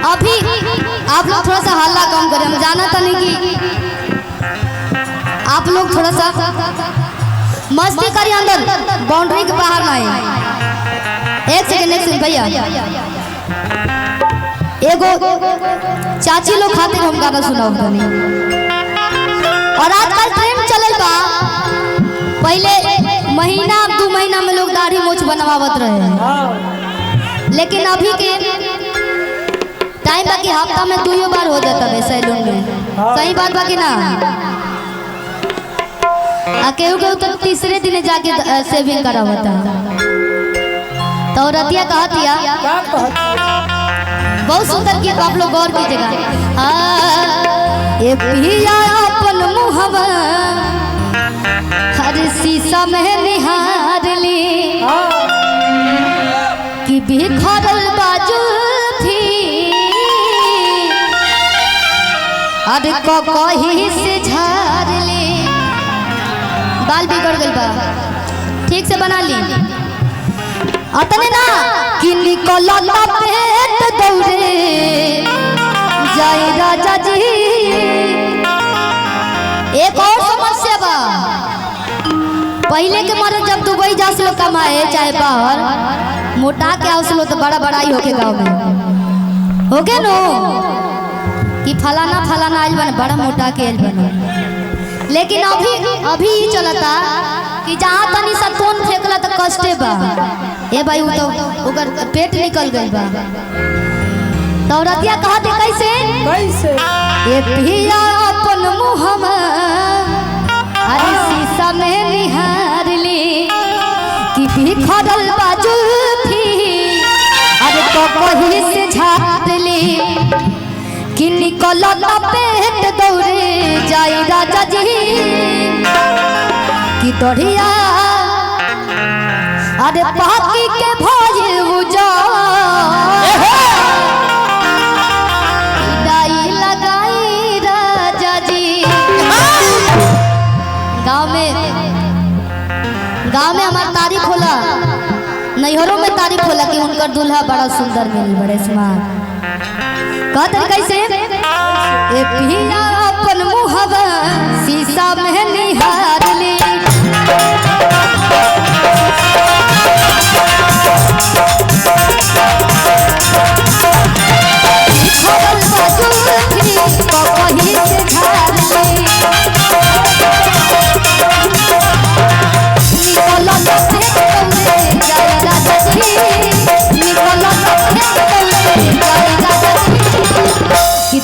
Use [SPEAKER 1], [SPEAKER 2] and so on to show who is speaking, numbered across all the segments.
[SPEAKER 1] अभी आप लोग थोड़ा सा हल्ला कम करें, हम जाना था नहीं कि आप लोग थोड़ा सा मस्ती करिए, अंदर बाउंड्री के बाहर ना आए। एक सेकंड भैया, एगो चाची लोग खातिर हम गाना सुनाओ तनी। और आजकल ट्रेंड चलल बा, पहले महीना 2 महीना में लोग दाढ़ी मूछ बनवावत रहे, लेकिन अभी के टाइम बाकी हफ्ता में 2 बार हो जाता है सैलून में। सही बात बाकी ना, केहू केहू तो तीसरे दिन जाके सेविंग करावता। तो रतिया कहतिया बहुत सुंदर गीत, आप लोग गौर कीजिएगा। ए पिया अपन मुहवा हर शीशा में निहार ली कि बिखरल बाजू थी अरे कहीं से झाड़ ले। बाल बिगड़ गई बा, ठीक से बना ली। अतने ना कि निकल पेट दौड़े जाए राजा जी। एक और समस्या बा, पहले के मर्द जब दुबई जासलो कमाए चाहे बाहर, मोटा के आवसलो तो बड़ा बड़ाई होके गाँव में होके नो कि फलाना फलाना आइल बना, बड़ा मोटा के आइल बना। लेकिन अभी चलता कि जहाँ तनी सा तोन फेंकला तो कष्टे बा। ए भाई वो तो ओकर पेट निकल गई बा। तो रतिया कहते कैसे कैसे ये पिया अपन मुहवा अरे शीशा में निहार ली कि बिखरल बाजू थी अरे तो कहीं से झाड़ ली कि निकल पेट दौड़े जाई राजा जी कि तोड़िया अरे पाकी के भोज उजा डाई लगाई राजा जी। गांव में हमारा तारीफ होला, नैहरों में तारीफ होला कि उनकर दूल्हा बड़ा सुंदर मिल, बड़े स्मार्ट। कहते कैसे ए पिया अपन मुहवा शीशा में निहार ली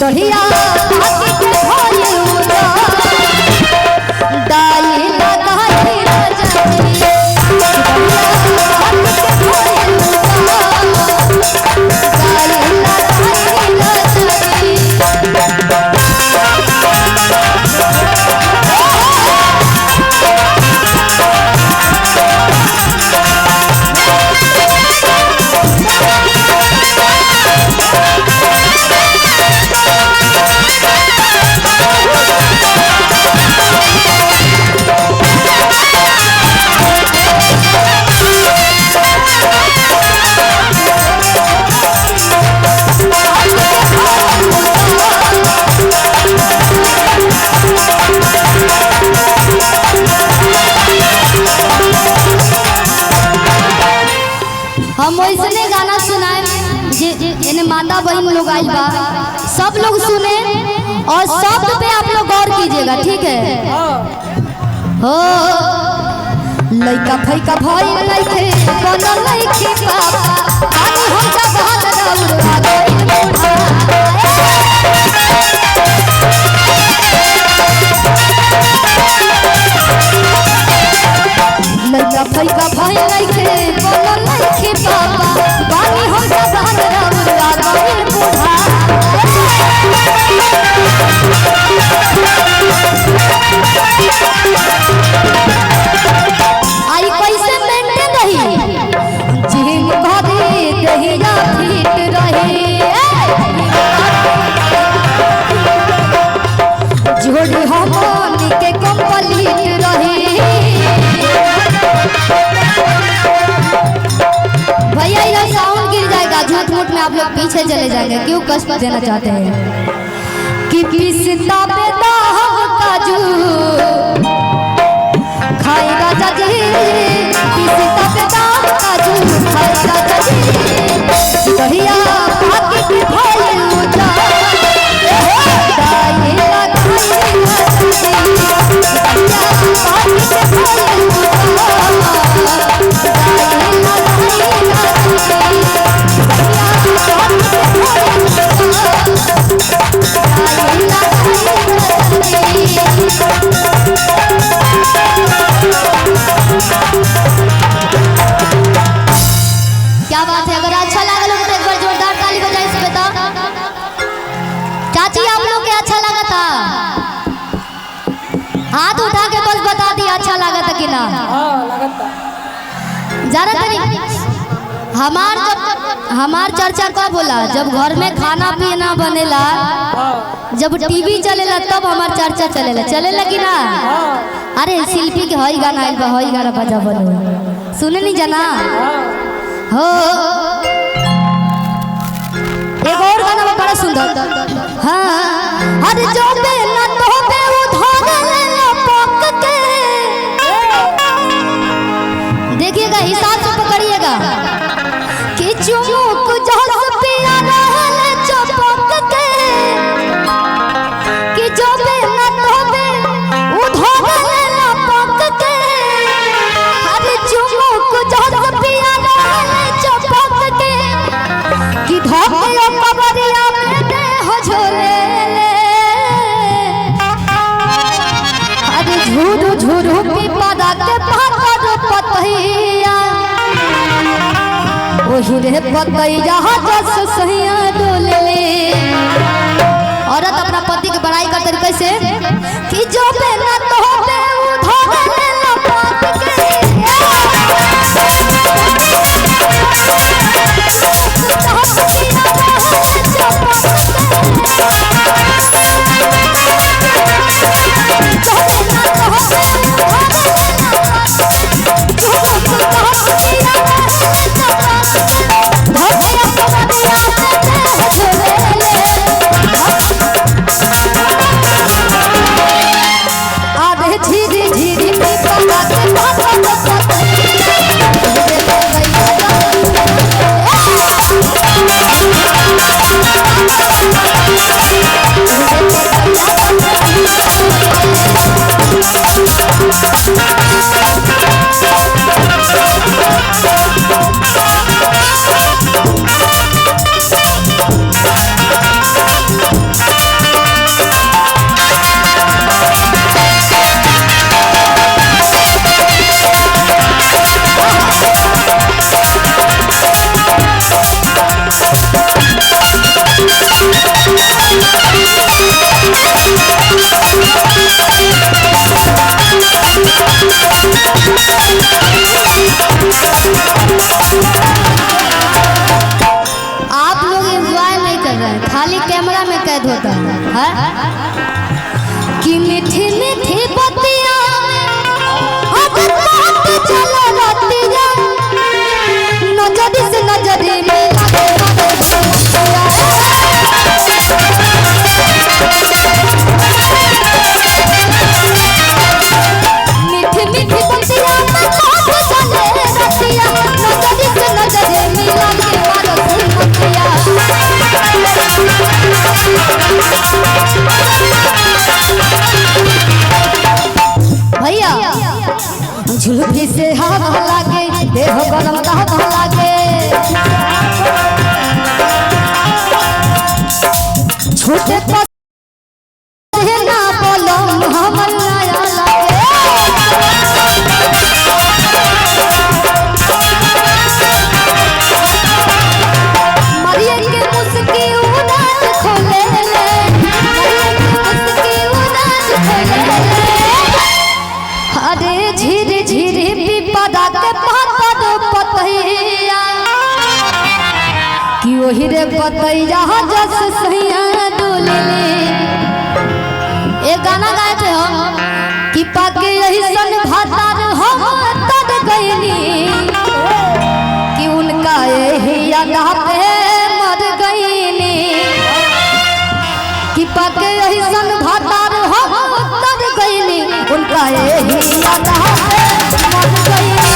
[SPEAKER 1] तोड़िया डाई लगाई राजा जी। हम वैसने गाना सुनाए जे माता बहन लोग आइल बा, सब लोग सुने और शब्द पे आप लोग गौर कीजिएगा, ठीक है। हो लइका फैका भइल लइके बनल लइके पापा आनी हम सब हाथ रउआ गइल लइका फैका भइल लइके बनल लइके पापा बानी हम सब हाथ रउआ गइल बुढ़ा। आई कैसे मेंटेन रही जिन भरी दहिया फिट रही क्यों कष्ट देना चाहते हैं कि पिस्ता बेदाग काजू खाए राजा जी, पिस्ता बेदाग काजू खाए राजा जी, बढ़िया पाकी की भोले ऊंचा दाई लगाई बढ़िया पाकी की भोले ऊंचा दाई लगाई क्या बात है। अगर अच्छा लगा लोग तो एक बार जोरदार ताली बजाइए इस पे। चाची आप लोग के अच्छा लगा था? हाथ उठा के बस बता दिया अच्छा लगा था कि ना। जरा तरी हमार चर्चा कब बोला जब घर में खाना पीना बनेला, जब टीवी चलेला तब हमार चर्चा चलेला कि ना। अरे शिल्पी के हई गाना आइल बा, हई गाना बजा बोलो सुने नहीं जाना हो। एक और गाना बा बड़ा सुंदर। हाँ अरे जो बे ना तो बे उधार ले लो पक के, देखिएगा हिसाब से पकड़िएगा कि चुमुक जहर पिया रहले चपक के, कि जो बे ना तो बे उधार ले लो पक के, अरे चुमुक जहर पिया रहले चपक के, कि धोके कबरिया में दे हो झोले ले, अरे झूरू झूरू पिपरा के पातर पतहिया, ओही रे पतैया जस सहिया डोले ले। औरत अपना पति की बड़ाई करते कैसे कि जो बे ना तो बे उधार ले लो पक के, आप लोग एंजॉय नहीं कर रहे हैं, खाली कैमरा में कैद होता है कि मीठी मीठी बतिया चलो रतिया नजरी से नजरी में मीठी मीठी बतिया चले रतिया नजरी से नजरी मिला के मारो सुमतिया। भैया झुलफी से हवा लागे देह गरम हवा लागे, छोटे ना बोलो हमर नया लागे, मरिए के मुस्की उदास खोले ले, मरिए के मुस्की उदास खोले ले, अरे झिरी झिरी पिपरा के पातर पतहिया, कि ओही रे पतैया जस सहिया डोले ले। एक गाना गाए थे हम कि पाके यही सन भातार हम तर गईनी, कि उनका यही यादा पे मर गईनी। पाके ऐसन भातार हम तर गईनी उनका यही याद मर गईनी।